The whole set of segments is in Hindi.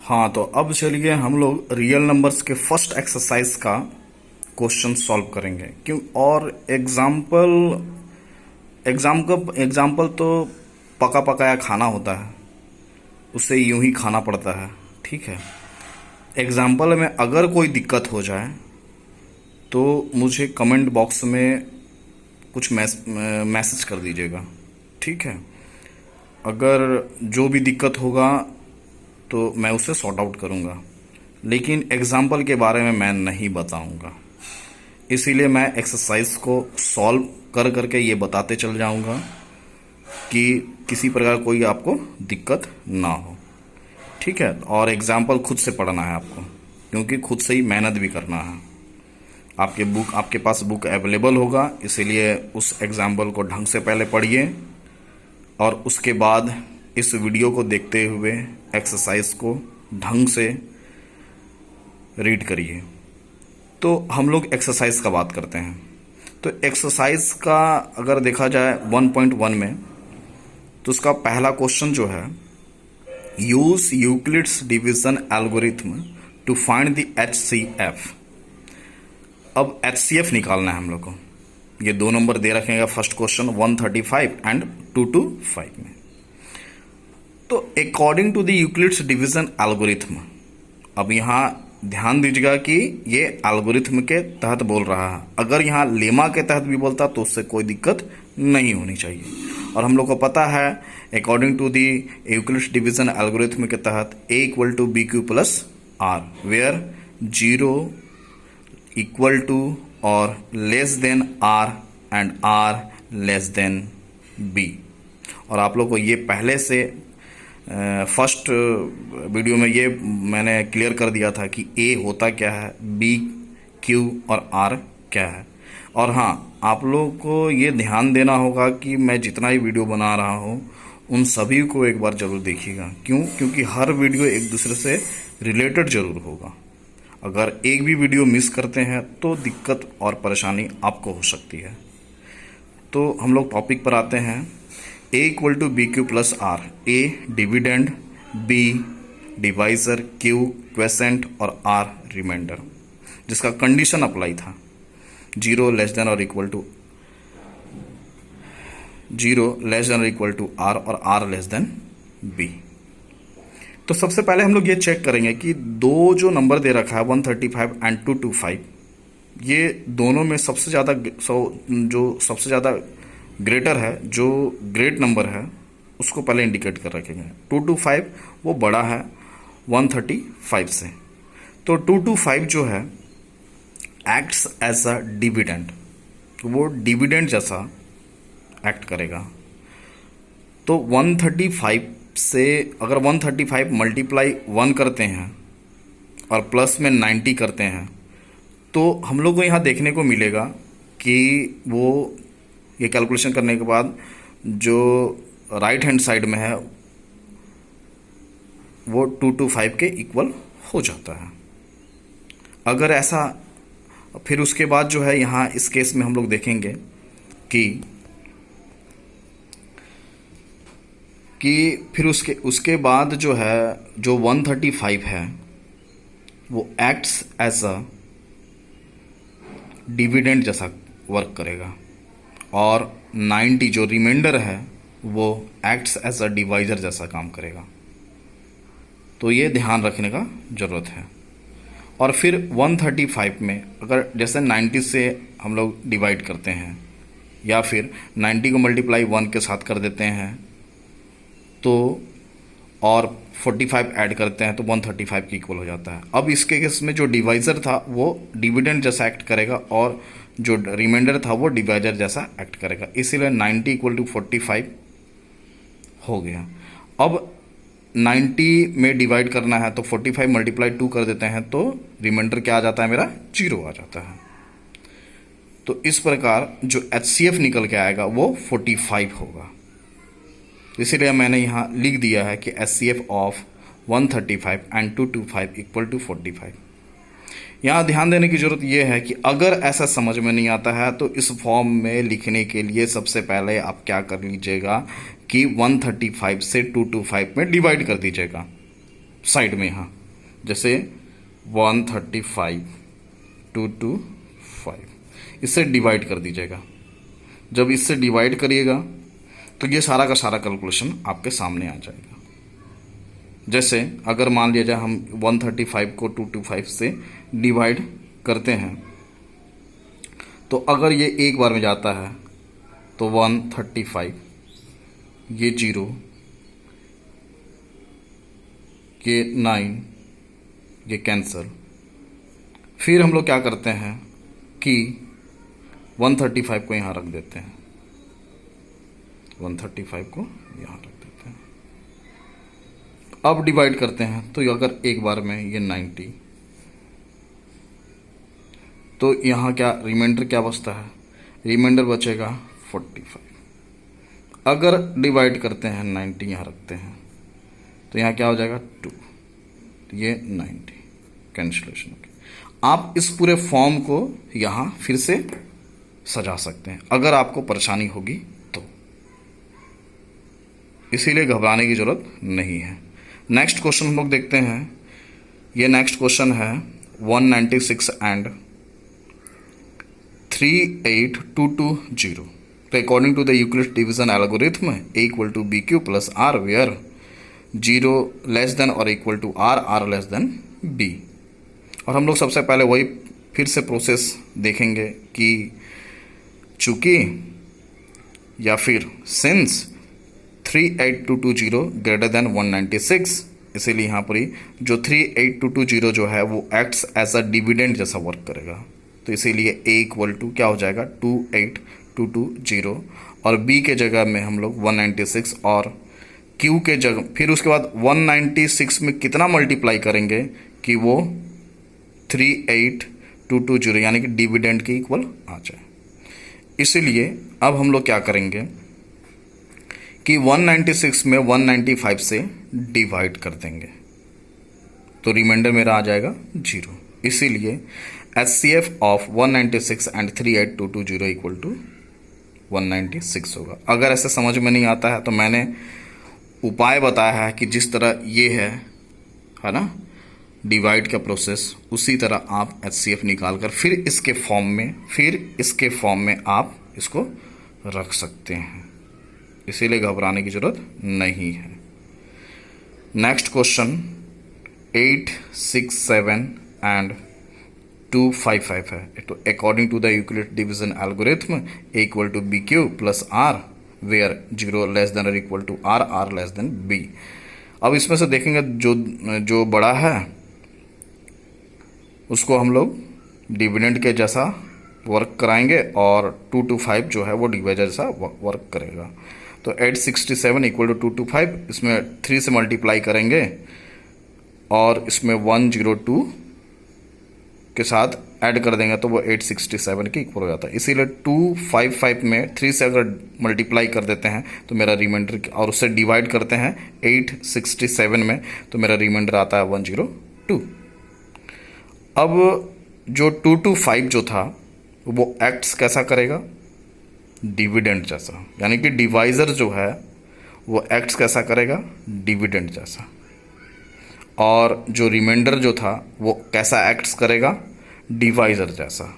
हाँ, तो अब चलिए हम लोग रियल नंबर्स के फर्स्ट एक्सरसाइज का क्वेश्चन सॉल्व करेंगे। क्यों? और एग्जाम्पल तो पका पकाया खाना होता है, उसे यूं ही खाना पड़ता है। ठीक है। एग्जाम्पल में अगर कोई दिक्कत हो जाए तो मुझे कमेंट बॉक्स में कुछ मैसेज कर दीजिएगा। ठीक है। अगर जो भी दिक्कत होगा तो मैं उसे सॉर्ट आउट करूंगा, लेकिन एग्जाम्पल के बारे में मैं नहीं बताऊंगा। इसीलिए मैं एक्सरसाइज को सॉल्व कर करके ये बताते चल जाऊंगा कि किसी प्रकार कोई आपको दिक्कत ना हो। ठीक है। और एग्जाम्पल खुद से पढ़ना है आपको, क्योंकि खुद से ही मेहनत भी करना है। आपके पास बुक अवेलेबल होगा, इसीलिए उस एग्जाम्पल को ढंग से पहले पढ़िए और उसके बाद इस वीडियो को देखते हुए एक्सरसाइज को ढंग से रीड करिए। तो हम लोग एक्सरसाइज का बात करते हैं। तो एक्सरसाइज का अगर देखा जाए 1.1 में, तो उसका पहला क्वेश्चन जो है, use Euclid's division algorithm to find the HCF। अब HCF निकालना है हम लोग को। ये 2 नंबर दे रखेगा फर्स्ट क्वेश्चन 135 एंड 225 में। तो according to the Euclid's division algorithm, अब यहाँ ध्यान दीजिएगा कि ये एल्गोरिथम के तहत बोल रहा है। अगर यहाँ लेमा के तहत भी बोलता तो उससे कोई दिक्कत नहीं होनी चाहिए। और हम लोग को पता है according to the Euclid's division algorithm के तहत A = BQ + R, वेयर 0 = और less then R and R less then B। और आप लोग को ये पहले से फर्स्ट वीडियो में ये मैंने क्लियर कर दिया था कि A होता क्या है, B, Q और R क्या है। और हाँ, आप लोगों को ये ध्यान देना होगा कि मैं जितना ही वीडियो बना रहा हूँ उन सभी को एक बार जरूर देखिएगा। क्यों? क्योंकि हर वीडियो एक दूसरे से रिलेटेड जरूर होगा। अगर एक भी वीडियो मिस करते हैं तो दिक्कत और परेशानी आपको हो सकती है। तो हम लोग टॉपिक पर आते हैं। A = BQ + R, A dividend, B divisor, Q quiescent और R रिमाइंडर, जिसका कंडीशन अप्लाई था 0 < R और R B। तो सबसे पहले हम लोग ये चेक करेंगे कि दो जो नंबर दे रखा है 135 एंड 225, ये दोनों में सबसे ज़्यादा ग्रेटर है, जो ग्रेट नंबर है उसको पहले इंडिकेट कर रखेंगे। 225 वो बड़ा है 135 से। तो 225 जो है एक्ट्स एज अ डिविडेंड, वो डिविडेंड जैसा एक्ट करेगा। तो 135 से अगर 135 मल्टीप्लाई 1 करते हैं और प्लस में 90 करते हैं, तो हम लोग को यहाँ देखने को मिलेगा कि वो ये कैलकुलेशन करने के बाद जो राइट हैंड साइड में है वो 225 के इक्वल हो जाता है। अगर ऐसा, फिर उसके बाद जो है यहाँ इस केस में हम लोग देखेंगे कि फिर उसके बाद जो है जो 135 है वो एक्ट्स एज अ डिविडेंड जैसा वर्क करेगा, और 90 जो रिमाइंडर है वो एक्ट्स एज अ डिवाइजर जैसा काम करेगा। तो ये ध्यान रखने का ज़रूरत है। और फिर 135 में अगर जैसे 90 से हम लोग डिवाइड करते हैं या फिर 90 को मल्टीप्लाई 1 के साथ कर देते हैं तो और 45 ऐड करते हैं तो 135 के इक्वल हो जाता है। अब इसके केस में जो डिवाइजर था वो डिविडेंड जैसा एक्ट करेगा और जो रिमाइंडर था वो डिवाइजर जैसा एक्ट करेगा। इसीलिए 90 = 45 हो गया। अब 90 में डिवाइड करना है तो 45 मल्टीप्लाई 2 कर देते हैं तो रिमाइंडर क्या आ जाता है, मेरा 0 आ जाता है। तो इस प्रकार जो HCF निकल के आएगा वो 45 होगा। इसीलिए मैंने यहाँ लिख दिया है कि HCF ऑफ 135 एंड 225 = 45। यहाँ ध्यान देने की जरूरत यह है कि अगर ऐसा समझ में नहीं आता है तो इस फॉर्म में लिखने के लिए सबसे पहले आप क्या कर लीजिएगा कि 135 से 225 में डिवाइड कर दीजिएगा। साइड में यहाँ, जैसे 135 225, इससे डिवाइड कर दीजिएगा। जब इससे डिवाइड करिएगा तो ये सारा का सारा कैलकुलेशन आपके सामने आ जाएगा। जैसे अगर मान लिया जाए हम 135 को 225 से डिवाइड करते हैं, तो अगर ये एक बार में जाता है तो 135, ये 0, ये 9, ये कैंसल। फिर हम लोग क्या करते हैं कि 135 को यहाँ रख देते हैं, 135 को यहाँ रख देते हैं। अब डिवाइड करते हैं तो अगर एक बार में ये 90, तो यहाँ क्या रिमाइंडर क्या बचता है, रिमाइंडर बचेगा 45। अगर डिवाइड करते हैं 90 यहाँ रखते हैं तो यहाँ क्या हो जाएगा 2, तो ये 90 कैंसिलेशन हो गया। आप इस पूरे फॉर्म को यहाँ फिर से सजा सकते हैं अगर आपको परेशानी होगी तो, इसीलिए घबराने की जरूरत नहीं है। नेक्स्ट क्वेश्चन हम लोग देखते हैं। ये नेक्स्ट क्वेश्चन है 196 एंड 38220। तो according to the Euclid division algorithm A equal to b q plus r where 0 less than और equal to r, r less than b. और हम लोग सबसे पहले वही फिर से प्रोसेस देखेंगे कि चूंकि या फिर सिंस 38220 ग्रेटर देन 196, इसीलिए यहाँ पर ही जो 38220 जो है वो एक्ट्स एज अ डिविडेंड जैसा वर्क करेगा। तो इसीलिए A इक्वल टू क्या हो जाएगा 28220, और B के जगह में हम लोग 196 और Q के जगह, फिर उसके बाद 196 में कितना मल्टीप्लाई करेंगे कि वो 38220 यानी कि डिविडेंड के इक्वल आ जाए। इसलिए अब हम लोग क्या करेंगे कि 196 में 195 से डिवाइड कर देंगे, तो रिमाइंडर मेरा आ जाएगा 0। इसीलिए HCF of 196 and 38220 equal to 196 होगा। अगर ऐसे समझ में नहीं आता है तो मैंने उपाय बताया है कि जिस तरह ये है ना डिवाइड का प्रोसेस, उसी तरह आप HCF निकाल कर फिर इसके फॉर्म में आप इसको रख सकते हैं। इसीलिए घबराने की जरूरत नहीं है। नेक्स्ट क्वेश्चन 867 एंड 255 है। तो according to the Euclid division algorithm A equal to b q plus r where 0 less than और equal to r, r less than b. अब इसमें से देखेंगे जो बड़ा है उसको हम लोग डिविडेंड के जैसा वर्क कराएंगे और 225 जो है वो डिवाइडर जैसा वर्क करेगा। तो 867 इक्वल टू 225, इसमें 3 से मल्टीप्लाई करेंगे और इसमें 102 के साथ ऐड कर देंगे तो वो 867 के इक्वल हो जाता है। इसीलिए 255 में 3 से अगर मल्टीप्लाई कर देते हैं तो मेरा रिमाइंडर, और उससे डिवाइड करते हैं 867 में तो मेरा रिमाइंडर आता है 102। अब जो 225 जो था वो एक्ट्स कैसा करेगा, डिविडेंड जैसा, यानी कि डिवाइजर जो है वो एक्ट्स कैसा करेगा, डिविडेंड जैसा। और जो रिमाइंडर जो था वो कैसा एक्ट्स करेगा, डिवाइजर जैसा।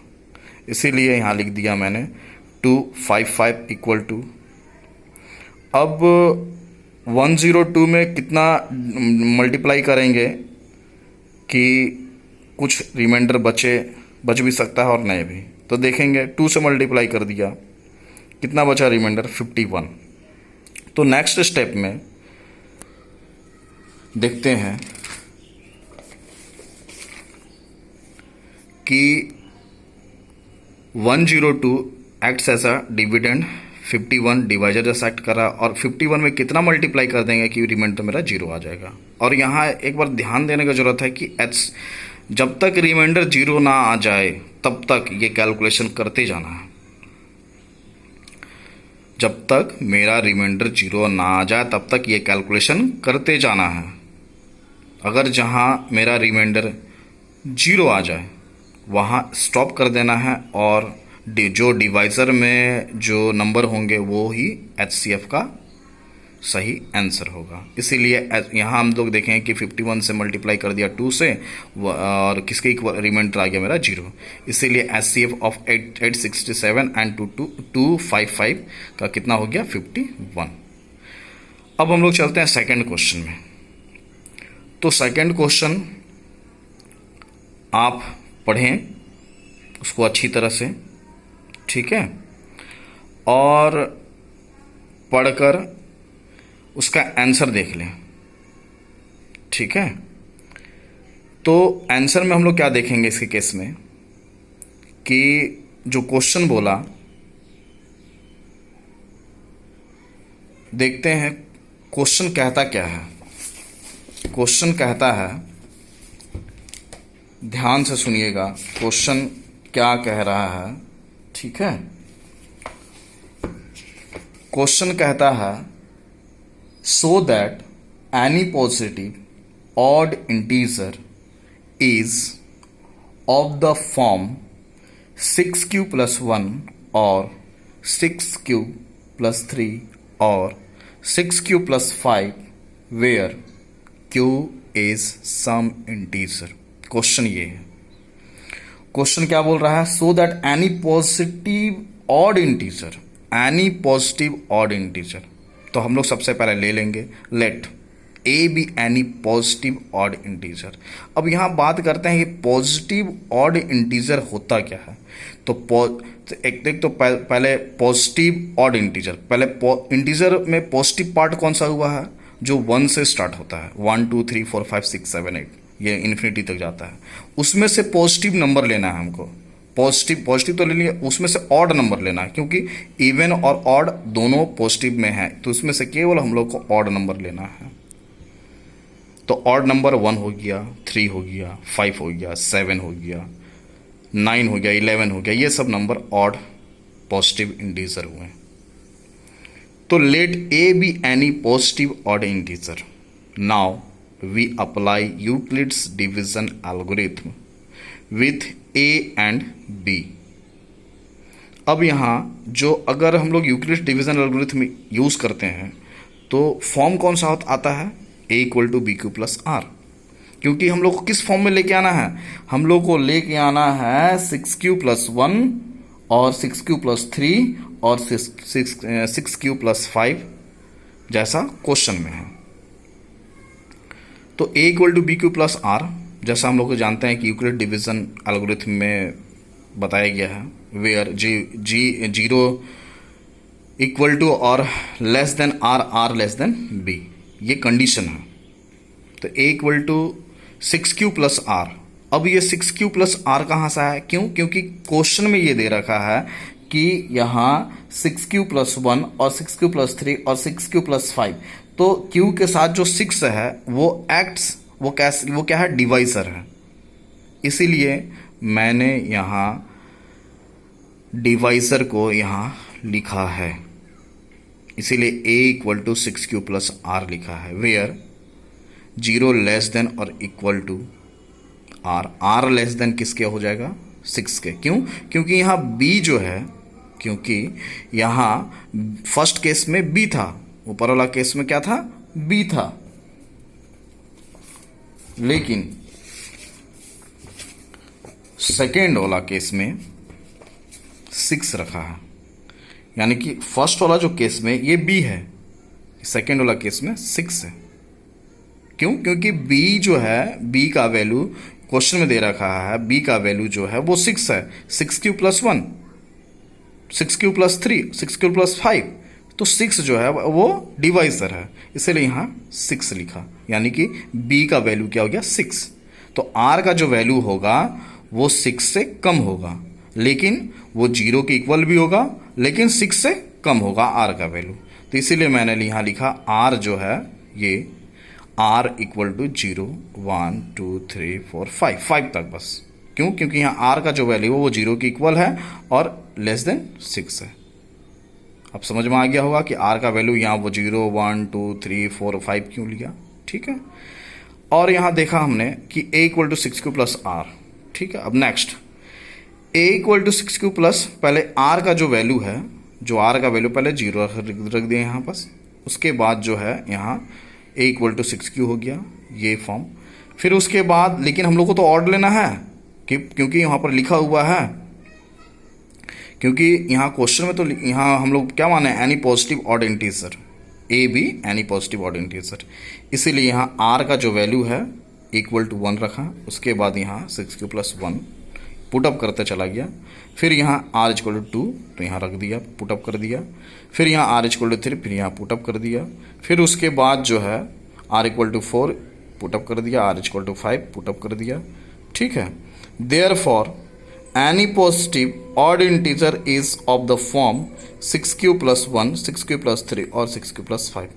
इसीलिए यहाँ लिख दिया मैंने 255 इक्वल टू, अब 102 में कितना मल्टीप्लाई करेंगे कि कुछ रिमाइंडर बच भी सकता है और नहीं भी। तो देखेंगे 2 से मल्टीप्लाई कर दिया, कितना बचा रिमाइंडर 51। तो नेक्स्ट स्टेप में देखते हैं कि 102 acts as a dividend, 51 divisor जैसा एक्ट करा, और 51 में कितना मल्टीप्लाई कर देंगे कि रिमाइंडर मेरा 0 आ जाएगा। और यहाँ एक बार ध्यान देने की जरूरत है कि जब तक रिमाइंडर 0 ना आ जाए तब तक ये कैलकुलेशन करते जाना है। जब तक मेरा रिमाइंडर 0 ना आ जाए तब तक ये कैलकुलेशन करते जाना है। अगर जहाँ मेरा रिमाइंडर 0 आ जाए वहाँ स्टॉप कर देना है, और जो डिवाइजर में जो नंबर होंगे वो ही HCF का सही आंसर होगा। इसीलिए यहाँ हम लोग देखें कि 51 से मल्टीप्लाई कर दिया 2 से, और किसके इक्वल रिमाइंडर आ गया मेरा 0। इसीलिए HCF ऑफ 867 एंड 255 का कितना हो गया 51। अब हम लोग चलते हैं सेकंड क्वेश्चन में। तो सेकंड क्वेश्चन आप पढ़ें उसको अच्छी तरह से, ठीक है, और पढ़कर उसका आंसर देख लें, ठीक है। तो आंसर में हम लोग क्या देखेंगे इसके केस में कि जो क्वेश्चन बोला, देखते हैं क्वेश्चन कहता क्या है। क्वेश्चन कहता है, ध्यान से सुनिएगा क्वेश्चन क्या कह रहा है, ठीक है। क्वेश्चन कहता है so that any positive odd integer is of the form 6q plus 1 or 6q plus 3 or 6q plus 5 where q is some integer। Question ये है, क्वेश्चन क्या बोल रहा है, so that any positive odd integer, any positive odd integer। तो हम लोग सबसे पहले ले लेंगे let a be any positive odd integer. अब यहाँ बात करते हैं कि पॉजिटिव ऑड इंटीजर होता क्या है। तो एक देख, तो पहले पॉजिटिव ऑड इंटीजर, पहले इंटीजर में पॉजिटिव पार्ट कौन सा हुआ है, जो 1 से स्टार्ट होता है, 1 2 3 4 5 6 7 8, ये इन्फिनिटी तक जाता है। उसमें से पॉजिटिव नंबर लेना है हमको, पॉजिटिव तो ले लिया, उसमें से ऑड नंबर लेना है, क्योंकि इवन और ऑड दोनों पॉजिटिव में है, तो उसमें से केवल हम लोग को ऑड नंबर लेना है। तो ऑड नंबर 1 हो गया, 3 हो गया, 5 हो गया, 7 हो गया, 9 हो गया, 11 हो गया, ये सब नंबर ऑड पॉजिटिव इंटीजर हुए। तो let a be any positive odd integer. Now we apply Euclid's division algorithm with a and b. अब यहाँ जो अगर हम लोग यूक्लिड्स डिवीजन एल्गोरिथम यूज करते हैं तो फॉर्म कौन सा आता है, a equal to b q plus r. क्योंकि हम लोग को किस फॉर्म में लेके आना है, हम लोग को लेके आना है 6q प्लस 1 और 6q प्लस 3 और 6q प्लस 5 जैसा क्वेश्चन में है। तो a equal to b q plus r जैसा हम लोग को जानते हैं कि यूक्लिड डिवीजन एल्गोरिथम में बताया गया है, वेयर जी 0 इक्वल टू और less than r, r less than b, ये कंडीशन है। तो a equal to 6q plus r. अब ये 6q प्लस आर कहाँ से है, क्यों, क्योंकि क्वेश्चन में ये दे रखा है कि यहाँ 6q प्लस 1 और 6q प्लस 3 और 6q प्लस 5, तो q के साथ जो 6 है वो एक्ट्स, वो क्या है, डिवाइजर है। इसीलिए मैंने यहाँ डिवाइजर को यहाँ लिखा है, इसीलिए a equal to 6q plus r लिखा है, वेयर 0 लेस देन और equal to r, r less than किसके हो जाएगा, 6 के। क्यों, क्योंकि यहाँ b जो है, क्योंकि यहाँ फर्स्ट केस में b था, ऊपर वाला केस में क्या था, b था, लेकिन सेकेंड वाला केस में 6 रखा है। यानी कि फर्स्ट वाला जो केस में ये b है, सेकेंड वाला केस में 6 है। क्यों, क्योंकि b जो है, b का वैल्यू क्वेश्चन में दे रखा है, b का वैल्यू जो है वो 6 है, 6q plus 1, 6q plus 3, 6q plus 5, तो 6 जो है वो डिवाइजर है, इसलिए यहाँ 6 लिखा। यानी कि b का वैल्यू क्या हो गया, 6। तो r का जो वैल्यू होगा वो 6 से कम होगा, लेकिन वो 0 के इक्वल भी होगा, लेकिन 6 से कम होगा r का वैल्यू। तो इसीलिए मैंने यहाँ लिखा r जो है ये r इक्वल टू 0 1 2 3 4 5 तक बस। क्यों, क्योंकि यहाँ r का जो वैल्यू है वो 0 के इक्वल है और लेस देन 6 है। अब समझ में आ गया होगा कि r का वैल्यू यहाँ वो 0 1 2 3 4 5 क्यों लिया, ठीक है। और यहाँ देखा हमने कि a equal to 6q plus r, ठीक है। अब next a equal to 6q plus, पहले r का जो वैल्यू है, जो r का वैल्यू पहले 0 रख दिए यहाँ पास, उसके बाद जो है यहाँ ए इक्वल टू 6Q हो गया, ये फॉर्म। फिर उसके बाद लेकिन हम लोग को तो ऑड लेना है क्योंकि यहाँ पर लिखा हुआ है, क्योंकि यहाँ क्वेश्चन में तो यहाँ हम लोग क्या माने, any positive odd integer, A be any positive odd integer, इसीलिए यहाँ आर का जो वैल्यू है इक्वल टू 1 रखा। उसके बाद यहाँ 6Q प्लस 1 पुटअप करते चला गया। फिर यहाँ आर इक्वल टू 2 तो यहाँ रख दिया, पुटअप कर दिया। फिर यहाँ आर इक्वल टू 3 फिर यहाँ पुटअप कर दिया। फिर उसके बाद जो है आर इक्वल टू 4 पुटअप कर दिया, आर इक्वल टू 5 पुटअप कर दिया। ठीक है, therefore any positive odd integer is of the form 6Q plus 1, 6Q plus 3 और 6Q प्लस 5,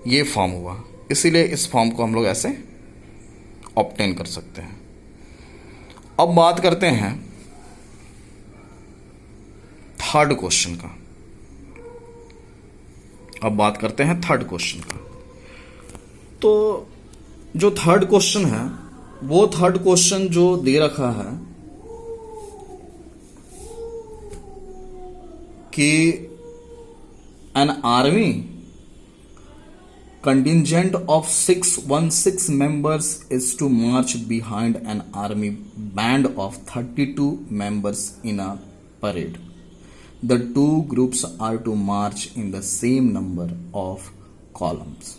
ये फॉर्म हुआ। इसीलिए इस फॉर्म को हम लोग ऐसे ऑब्टेन कर सकते हैं। अब बात करते हैं थर्ड क्वेश्चन का। तो जो थर्ड क्वेश्चन है, वो थर्ड क्वेश्चन जो दे रखा है कि an army contingent of 616 members is to march behind an army band of 32 members in a parade. The two groups are to march in the same number of columns.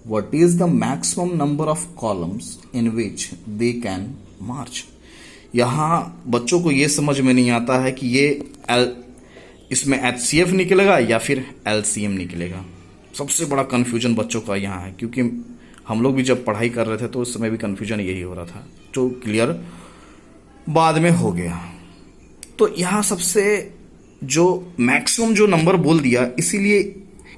What is the maximum number of columns in which they can march? यहाँ बच्चों को ये समझ में नहीं आता है कि ये इसमें HCF निकलेगा या फिर LCM निकलेगा। सबसे बड़ा कन्फ्यूजन बच्चों का यहाँ है, क्योंकि हम लोग भी जब पढ़ाई कर रहे थे तो उस समय भी कन्फ्यूजन यही हो रहा था, जो क्लियर बाद में हो गया। तो यहाँ सबसे जो मैक्सिमम जो नंबर बोल दिया, इसीलिए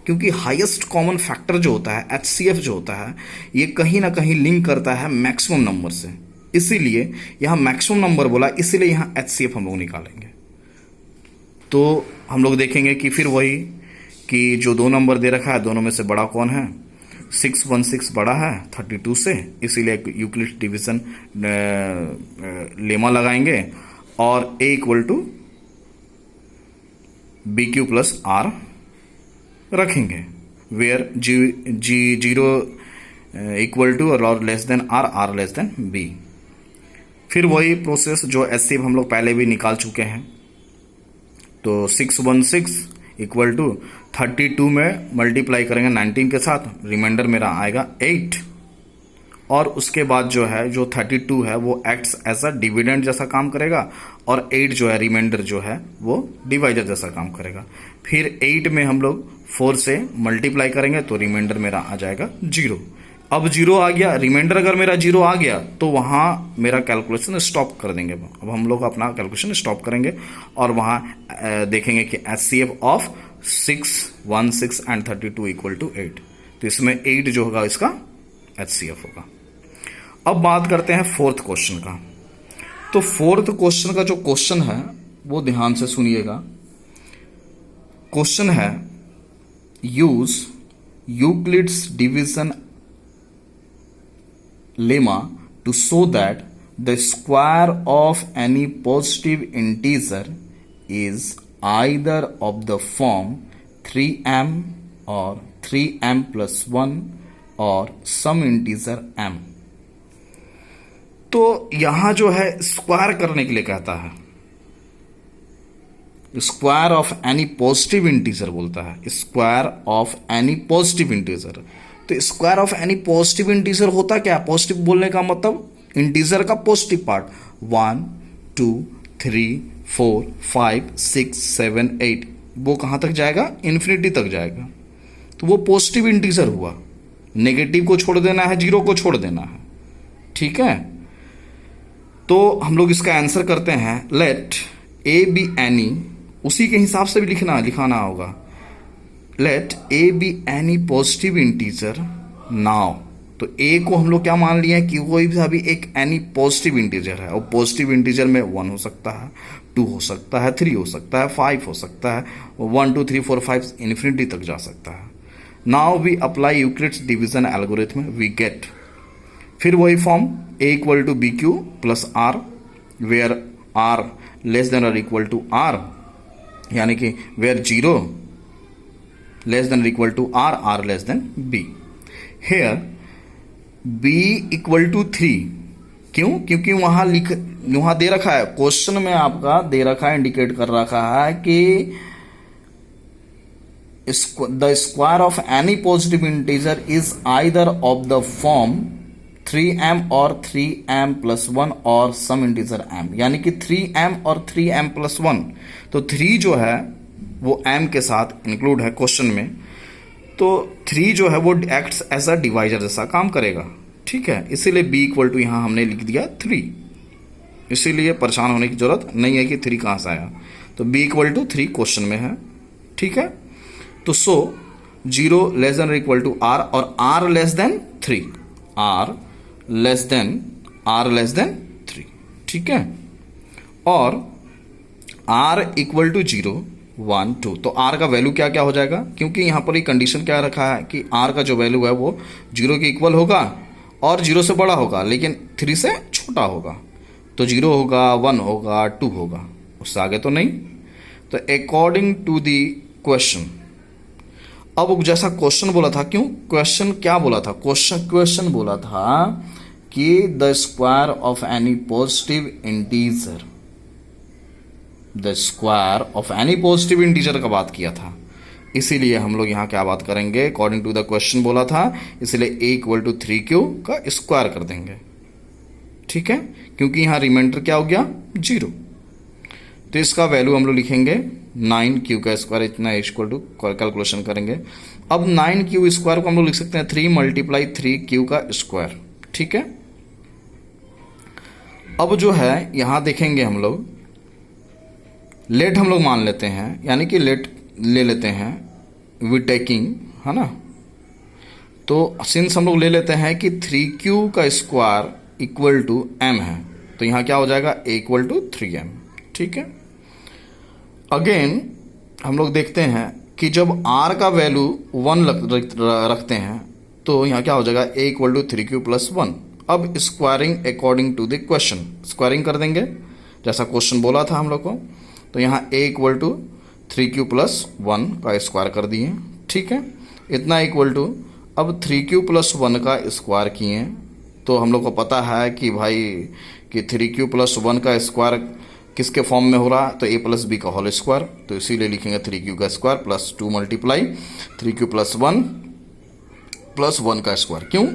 क्योंकि हाईएस्ट कॉमन फैक्टर जो होता है HCF जो होता है, ये कहीं ना कहीं लिंक करता है मैक्सिमम नंबर से, इसीलिए यहाँ मैक्सिमम नंबर बोला, इसीलिए यहाँ HCF हम लोग निकालेंगे। तो हम लोग देखेंगे कि फिर वही कि जो दो नंबर दे रखा है दोनों में से बड़ा कौन है, 616 बड़ा है 32 से, इसीलिए यूक्लिड डिवीजन लेमा लगाएंगे और a equal to b q plus r रखेंगे, वेयर जी जीरो इक्वल टू और less than r, r less than b. फिर वही प्रोसेस जो एससीएफ हम लोग पहले भी निकाल चुके हैं। तो 616 इक्वल टू 32 में मल्टीप्लाई करेंगे 19 के साथ, रिमाइंडर मेरा आएगा 8। और उसके बाद जो है जो 32 है वो एक्ट्स एज अ डिविडेंड जैसा काम करेगा और 8 जो है रिमाइंडर जो है वो डिवाइडर जैसा काम करेगा। फिर 8 में हम लोग 4 से मल्टीप्लाई करेंगे तो रिमाइंडर मेरा आ जाएगा 0। अब 0 आ गया, रिमाइंडर अगर मेरा 0 आ गया तो वहाँ मेरा कैलकुलेशन स्टॉप कर देंगे। अब हम लोग अपना कैलकुलेशन स्टॉप करेंगे और वहाँ देखेंगे कि HCF of 616 and 32 equal to 8। तो इसमें 8 जो होगा इसका HCF होगा। अब बात करते हैं फोर्थ क्वेश्चन का। तो फोर्थ क्वेश्चन का जो क्वेश्चन है वो ध्यान से सुनिएगा। क्वेश्चन है use Euclid's division lemma to show that the square of any positive integer is either of the form 3m or 3m plus 1 or some integer m। तो यहां जो है स्क्वायर करने के लिए कहता है, square of any positive integer बोलता है, square of any positive integer. तो square of any positive integer होता क्या? पॉजिटिव बोलने का मतलब इंटीजर का पॉजिटिव पार्ट, 1 2 3 4 5 6 7 8, वो कहां तक जाएगा? इन्फिनिटी तक जाएगा। तो वो पॉजिटिव इंटीजर हुआ। नेगेटिव को छोड़ देना है, जीरो को छोड़ देना है, ठीक है। तो हम लोग इसका आंसर करते हैं, लेट ए बी एनी, उसी के हिसाब से भी लिखाना होगा। Let a be any positive integer now. तो ए को हम लोग क्या मान लिए हैं कि कोई भी अभी एक एनी पॉजिटिव इंटीजर है, और पॉजिटिव इंटीजर में 1 हो सकता है, 2 हो सकता है, 3 हो सकता है, 5 हो सकता है, 1 2 3 4 5 इन्फिनिटी तक जा सकता है। Now we apply Euclid's division algorithm, we get, फिर वही form a equal to b q plus r, where r less than और इक्वल टू आर, यानी कि where 0 less than or equal to r less than b. Here b equal to 3. क्यों? क्योंकि वहां दे रखा है, क्वेश्चन में आपका दे रखा है, इंडिकेट कर रखा है कि the square of any positive integer is either of the form 3m or 3m plus 1 और some integer m, यानी कि 3m और 3m plus 1. तो 3 जो है वो m के साथ इंक्लूड है क्वेश्चन में, तो 3 जो है वो एक्ट्स एज अ डिवाइजर जैसा काम करेगा. ठीक है, इसीलिए b इक्वल टू यहां हमने लिख दिया 3. इसीलिए परेशान होने की जरूरत नहीं है कि 3 कहां से आया. तो b इक्वल टू 3 क्वेश्चन में है. ठीक है, तो 0 less than equal to r और r less than 3, r less than 3. ठीक है, और r इक्वल टू 0 1 2. तो r का वैल्यू क्या क्या हो जाएगा, क्योंकि यहां पर ये कंडीशन क्या रखा है कि r का जो वैल्यू है वो 0 के इक्वल होगा और 0 से बड़ा होगा, लेकिन 3 से छोटा होगा. तो 0 होगा, 1 होगा, 2 होगा, उससे आगे तो नहीं. तो अकॉर्डिंग टू दी क्वेश्चन, अब जैसा क्वेश्चन बोला था, क्यों क्वेश्चन क्या बोला था, क्वेश्चन बोला था कि the square of any positive integer, the square of any positive integer का बात किया था. इसीलिए हम लोग यहां क्या बात करेंगे, अकॉर्डिंग टू द क्वेश्चन बोला था, इसलिए a इक्वल टू 3q का स्क्वायर कर देंगे. ठीक है, क्योंकि यहां रिमाइंडर क्या हो गया 0. तो इसका वैल्यू हम लोग लिखेंगे 9q का स्क्वायर, इतना इक्वल टू कैलकुलेशन करेंगे. अब 9q स्क्वायर को हम लोग लिख सकते हैं 3 मल्टीप्लाई 3q का स्क्वायर. ठीक है, अब जो है यहां देखेंगे हम लोग, लेट हम लोग मान लेते हैं, यानी कि लेट ले लेते हैं वी टेकिंग, है ना. तो सिंस हम लोग ले लेते हैं कि 3q का स्क्वायर इक्वल टू m है, तो यहां क्या हो जाएगा a इक्वल टू 3m. ठीक है, अगेन हम लोग देखते हैं कि जब r का वैल्यू 1 रखते हैं तो यहाँ क्या हो जाएगा a equal to 3q plus 1. अब squaring according to the question, squaring कर देंगे जैसा क्वेश्चन बोला था हम लोग को. तो यहाँ a equal to 3q plus 1 का स्क्वायर कर दिए. ठीक है, इतना इक्वल टू, अब 3q प्लस 1 का स्क्वायर किए, तो हम लोग को पता है कि भाई कि 3q प्लस 1 का स्क्वायर किसके फॉर्म में हो रहा है, तो a प्लस बी का होल स्क्वायर. तो इसीलिए लिखेंगे 3q का square plus 2 multiply 3q plus 1 plus 1 का स्क्वायर. क्यों?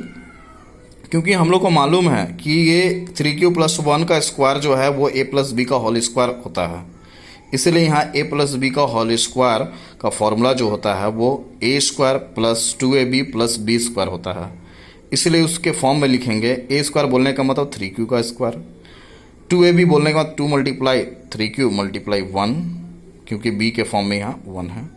क्योंकि हम लोग को मालूम है कि ये 3q प्लस 1 का स्क्वायर जो है वो a प्लस बी का होल स्क्वायर होता है. इसलिए यहाँ a प्लस बी का होल स्क्वायर का फॉर्मूला जो होता है वो a square plus 2ab plus b square होता है. इसलिए उसके फॉर्म में लिखेंगे a स्क्वायर बोलने का मतलब 3q का स्क्वायर, 2ab बोलने का बाद 2 मल्टीप्लाई 3q मल्टीप्लाई 1, क्योंकि b के फॉर्म में यहाँ 1 है.